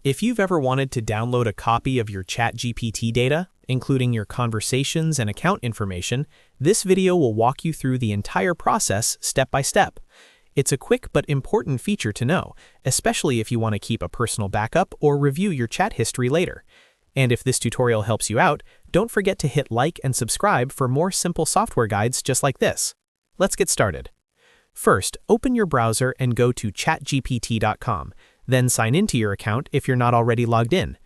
If you've ever wanted to download a copy of your ChatGPT data, including your conversations and account information, this video will walk you through the entire process step by step. It's a quick but important feature to know, especially if you want to keep a personal backup or review your chat history later. And if this tutorial helps you out, don't forget to hit like and subscribe for more simple software guides just like this. Let's get started. First, open your browser and go to chatgpt.com. Then sign into your account if you're not already logged in.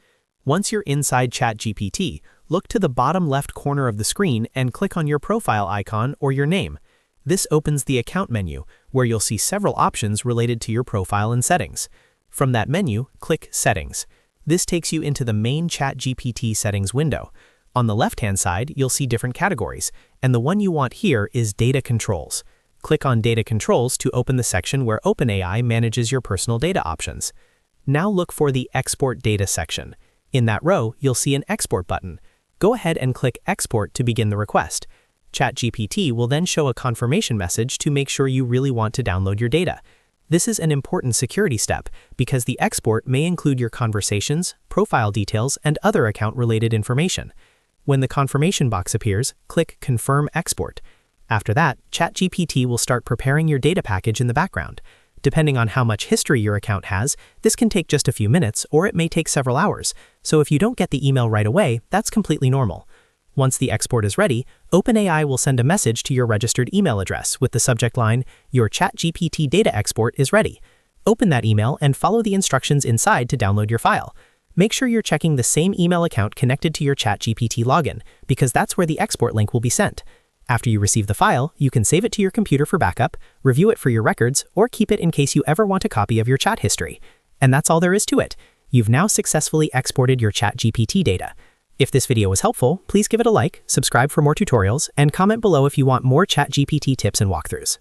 Once you're inside ChatGPT, look to the bottom left corner of the screen and click on your profile icon or your name. This opens the account menu, where you'll see several options related to your profile and settings. From that menu, click Settings. This takes you into the main ChatGPT settings window. On the left-hand side, you'll see different categories, and the one you want here is Data Controls. Click on Data Controls to open the section where OpenAI manages your personal data options. Now look for the Export Data section. In that row, you'll see an Export button. Go ahead and click Export to begin the request. ChatGPT will then show a confirmation message to make sure you really want to download your data. This is an important security step because the export may include your conversations, profile details, and other account-related information. When the confirmation box appears, click Confirm Export. After that, ChatGPT will start preparing your data package in the background. Depending on how much history your account has, this can take just a few minutes or it may take several hours. So if you don't get the email right away, that's completely normal. Once the export is ready, OpenAI will send a message to your registered email address with the subject line, "Your ChatGPT data export is ready." Open that email and follow the instructions inside to download your file. Make sure you're checking the same email account connected to your ChatGPT login, because that's where the export link will be sent. After you receive the file, you can save it to your computer for backup, review it for your records, or keep it in case you ever want a copy of your chat history. And that's all there is to it. You've now successfully exported your ChatGPT data. If this video was helpful, please give it a like, subscribe for more tutorials, and comment below if you want more ChatGPT tips and walkthroughs.